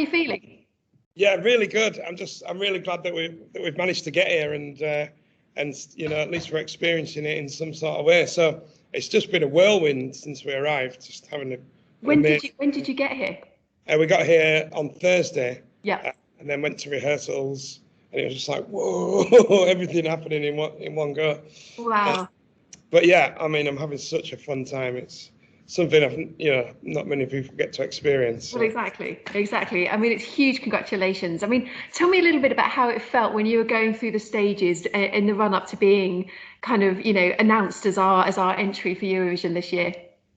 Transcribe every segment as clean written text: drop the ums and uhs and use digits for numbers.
you feeling? Yeah, really good. I'm really glad that we've managed to get here, and you know, at least we're experiencing it in some sort of way. So it's just been a whirlwind since we arrived. Just having a when did you get here? We got here on Thursday. Yeah. And then went to rehearsals, and it was just like, whoa, everything happening in one go. Wow. But yeah, I mean, I'm having such a fun time. It's something not many people get to experience. So. Well, exactly. I mean, it's huge. Congratulations. I mean, tell me a little bit about how it felt when you were going through the stages in the run up to being kind of, announced as our entry for Eurovision this year.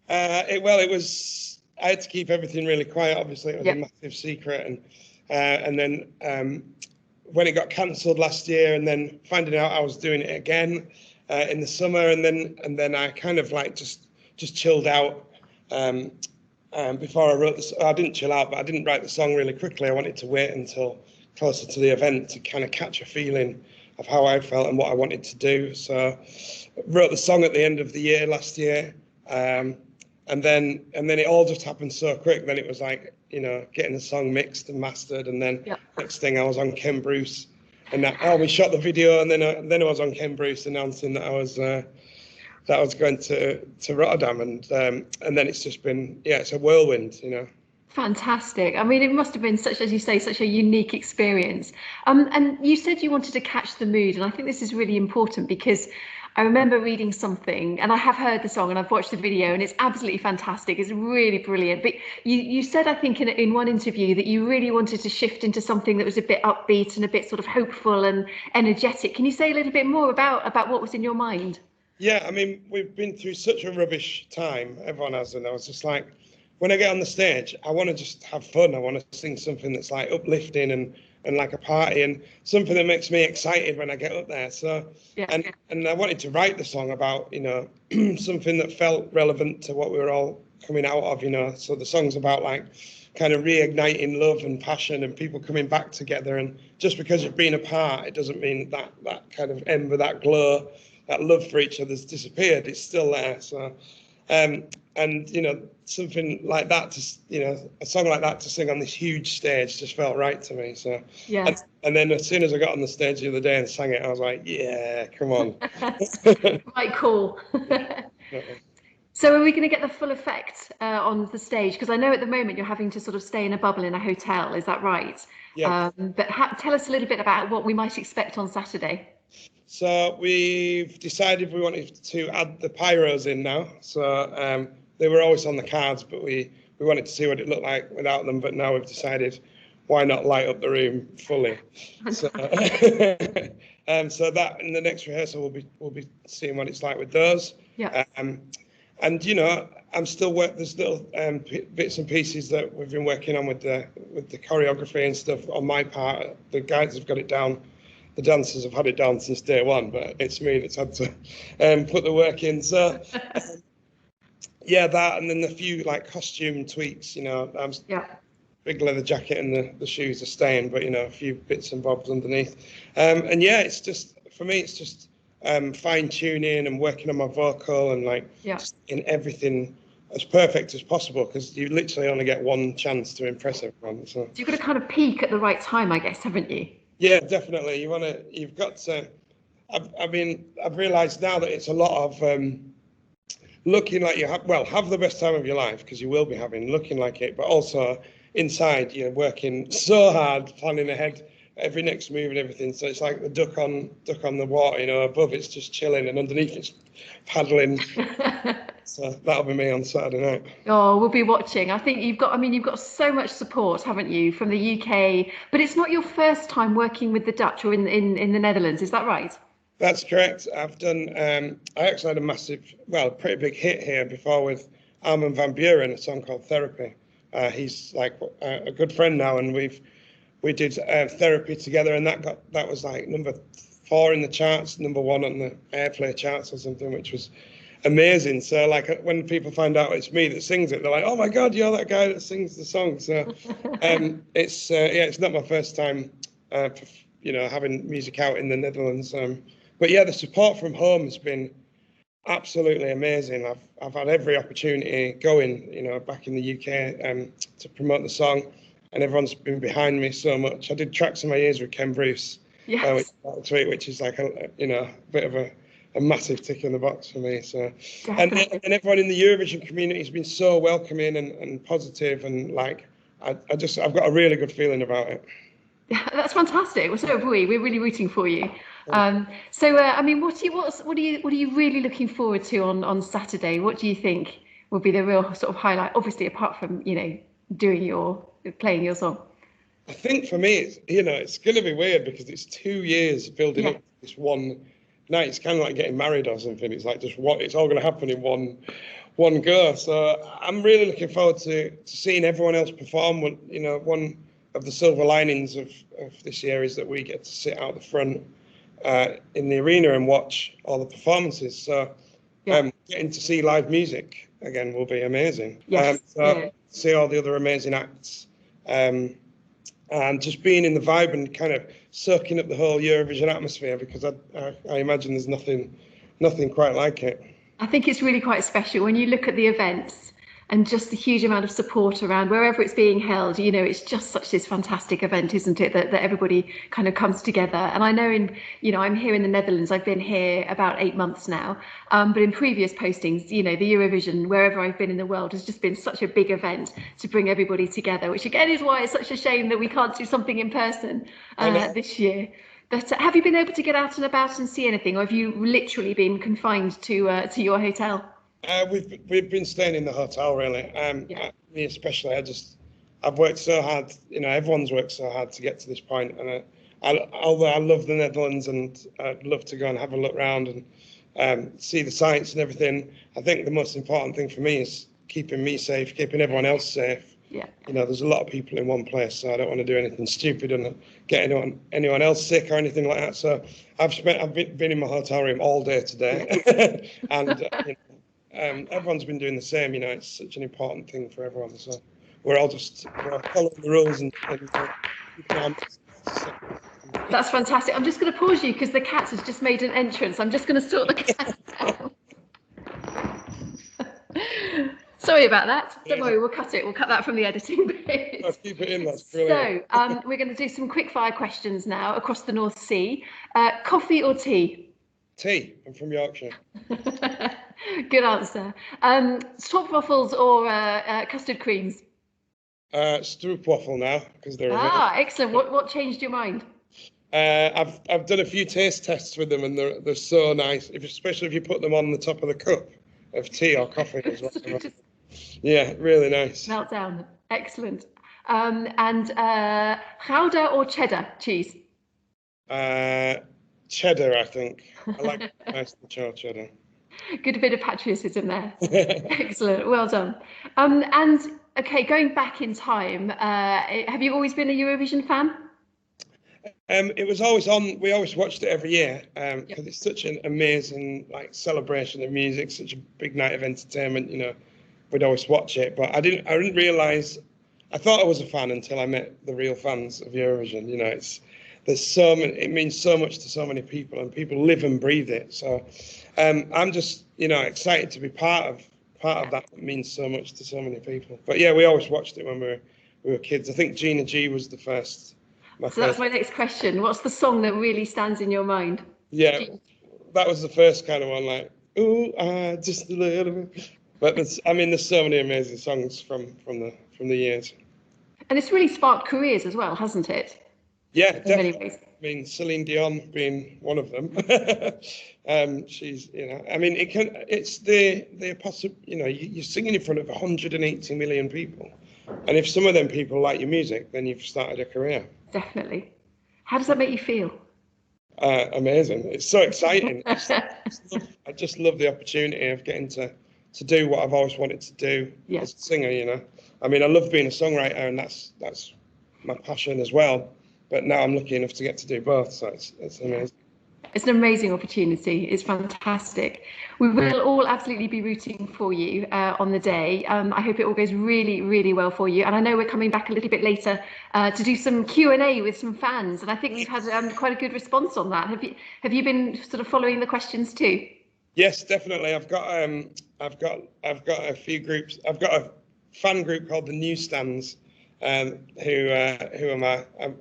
It was. I had to keep everything really quiet. Obviously, it was a massive secret, and then when it got cancelled last year, and then finding out I was doing it again in the summer, and then I kind of like just chilled out before I wrote this. I didn't chill out, but I didn't write the song really quickly. I wanted to wait until closer to the event to kind of catch a feeling of how I felt and what I wanted to do. So I wrote the song at the end of the year last year, and then it all just happened so quick. Then it was like, getting the song mixed and mastered, and then next thing I was on Ken Bruce, and we shot the video, and then I was on Ken Bruce announcing that I was going to Rotterdam, and then it's just been it's a whirlwind, Fantastic. I mean, it must have been such, as you say, such a unique experience. And you said you wanted to catch the mood, and I think this is really important because I remember reading something, and I have heard the song and I've watched the video, and it's absolutely fantastic. It's really brilliant. But you said, I think, in one interview that you really wanted to shift into something that was a bit upbeat and a bit sort of hopeful and energetic. Can you say a little bit more about what was in your mind? Yeah, I mean, we've been through such a rubbish time, everyone has, and I was just like, when I get on the stage, I want to just have fun. I want to sing something that's like uplifting and like a party, and something that makes me excited when I get up there. So, and I wanted to write the song about, something that felt relevant to what we were all coming out of, So the song's about like kind of reigniting love and passion and people coming back together. And just because you've been apart, it doesn't mean that kind of ember, that glow, that love for each other's disappeared. It's still there. So, and something like that a song like that to sing on this huge stage just felt right to me. So and then as soon as I got on the stage the other day and sang it, I was like, yeah, come on. Quite cool. So are we going to get the full effect on the stage? Because I know at the moment you're having to sort of stay in a bubble in a hotel. Is that right? Yeah. But tell us a little bit about what we might expect on Saturday. So we've decided we wanted to add the pyros in now. So they were always on the cards, but we wanted to see what it looked like without them. But now we've decided, why not light up the room fully? So, so that in the next rehearsal we'll be seeing what it's like with those. Yeah. And I'm still there's little bits and pieces that we've been working on with the choreography and stuff on my part. The guys have got it down. The dancers have had it down since day one, but it's me that's had to put the work in. So, that, and then a few like costume tweaks. Big leather jacket and the shoes are staying, but a few bits and bobs underneath. And it's just for me, it's just fine tuning and working on my vocal and just in everything as perfect as possible, because you literally only get one chance to impress everyone. So you've got to kind of peak at the right time, I guess, haven't you? Yeah, definitely. You've got to. I've realised now that it's a lot of looking like you have the best time of your life, because you will be looking like it, but also inside you're working so hard, planning ahead every next move and everything. So it's like the duck on the water, above it's just chilling and underneath it's paddling. So that'll be me on Saturday night. Oh, we'll be watching. I think you've got so much support, haven't you, from the UK? But it's not your first time working with the Dutch or in the Netherlands, is that right? That's correct. I've done. I actually had a pretty big hit here before with Armin van Buuren, a song called Therapy. He's like a good friend now, and we did Therapy together, and that was like number 4 in the charts, number 1 on the airplay charts or something, which was amazing. So like when people find out it's me that sings it, they're like, oh my god, you're that guy that sings the song. So it's not my first time having music out in the Netherlands, but the support from home has been absolutely amazing. I've had every opportunity going back in the UK to promote the song, and everyone's been behind me so much. I did Tracks in My Ears with Ken Bruce, Yes, which is like a bit of a massive tick in the box for me. So, definitely. and everyone in the Eurovision community has been so welcoming and positive, and like I've got a really good feeling about it. That's fantastic. Well, so have we. We're really rooting for you. I mean, what are you really looking forward to on Saturday? What do you think will be the real sort of highlight? Obviously, apart from playing your song. I think for me, it's going to be weird because it's 2 years building Yeah. up to this one night. It's kind of like getting married or something. It's like it's all going to happen in one go. So I'm really looking forward to seeing everyone else perform. One of the silver linings of this year is that we get to sit out the front in the arena and watch all the performances. So getting to see live music again will be amazing. Yes. See all the other amazing acts. And just being in the vibe and kind of soaking up the whole Eurovision atmosphere, because I imagine there's nothing quite like it. I think it's really quite special when you look at the events and just the huge amount of support around wherever it's being held. It's just such this fantastic event, isn't it? That everybody kind of comes together. And I know I'm here in the Netherlands. I've been here about 8 months now. But in previous postings, the Eurovision, wherever I've been in the world, has just been such a big event to bring everybody together, which again is why it's such a shame that we can't do something in person this year. But have you been able to get out and about and see anything, or have you literally been confined to your hotel? We've been staying in the hotel really. Me especially. I've worked so hard. Everyone's worked so hard to get to this point, and although I love the Netherlands and I'd love to go and have a look around and see the sights and everything, I think the most important thing for me is keeping me safe, keeping everyone else safe. Yeah. There's a lot of people in one place, so I don't want to do anything stupid and get anyone else sick or anything like that. So I've been in my hotel room all day today, and everyone's been doing the same. It's such an important thing for everyone. So we're all just following the rules and That's fantastic. I'm just going to pause you because the cat has just made an entrance. I'm just going to sort the cat out. Sorry about that. Don't worry, we'll cut it. We'll cut that from the editing bit. I'll keep it in. That's brilliant. So we're going to do some quick fire questions now across the North Sea. Coffee or tea? Tea. I'm from Yorkshire. Good answer. Stroopwafels or custard creams? Stroopwafel now because they're excellent. What changed your mind? I've done a few taste tests with them and they're so nice, especially if you put them on the top of the cup of tea or coffee as well. Yeah, really nice. Melt down. Excellent. And Gouda or cheddar cheese? Cheddar, I think. I like nice mature cheddar. Good bit of patriotism there. Excellent. Well done. And okay, going back in time, have you always been a Eurovision fan? It was always on. We always watched it every year because it's such an amazing celebration of music, such a big night of entertainment. We'd always watch it, but I didn't realise. I thought I was a fan until I met the real fans of Eurovision. There's so many. It means so much to so many people, and people live and breathe it. So I'm just excited to be part of that. It means so much to so many people. But yeah, we always watched it when we were kids. I think Gina G was the first. So that's my next question. What's the song that really stands in your mind? Yeah, that was the first kind of one, like, ooh, just a little bit. But there's so many amazing songs from the years. And it's really sparked careers as well, hasn't it? Yeah, in many ways. Celine Dion being one of them. She's, it's the possible, you're singing in front of 180 million people. And if some of them people like your music, then you've started a career. Definitely. How does that make you feel? Amazing. It's so exciting. I just love the opportunity of getting to do what I've always wanted to do as a singer, I love being a songwriter and that's my passion as well. But now I'm lucky enough to get to do both. So it's amazing. It's an amazing opportunity. It's fantastic. We will all absolutely be rooting for you on the day. I hope it all goes really, really well for you. And I know we're coming back a little bit later to do some Q&A with some fans. And I think we've had quite a good response on that. Have you been sort of following the questions too? Yes, definitely. I've got a few groups. I've got a fan group called the Newsstands, who am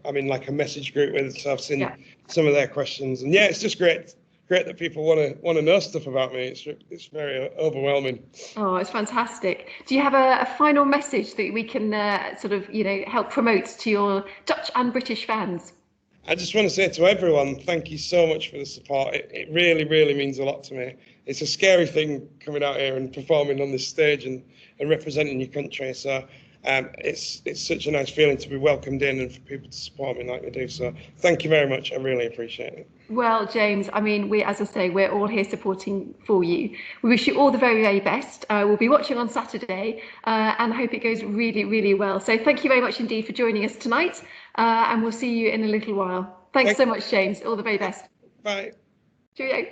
I'm in like a message group with, so I've seen Yeah. some of their questions, and yeah, it's just great that people want to know stuff about me. It's very overwhelming. Oh, it's fantastic. Do you have a final message that we can sort of, help promote to your Dutch and British fans? I just want to say to everyone, thank you so much for the support. It really, really means a lot to me. It's a scary thing coming out here and performing on this stage and representing your country. So it's such a nice feeling to be welcomed in and for people to support me like they do. So thank you very much. I really appreciate it. Well, James, I mean, as I say, we're all here supporting for you. We wish you all the very, very best. We'll be watching on Saturday and hope it goes really, really well. So thank you very much indeed for joining us tonight, and we'll see you in a little while. Thanks so much, James. All the very best. Bye. Cheerio.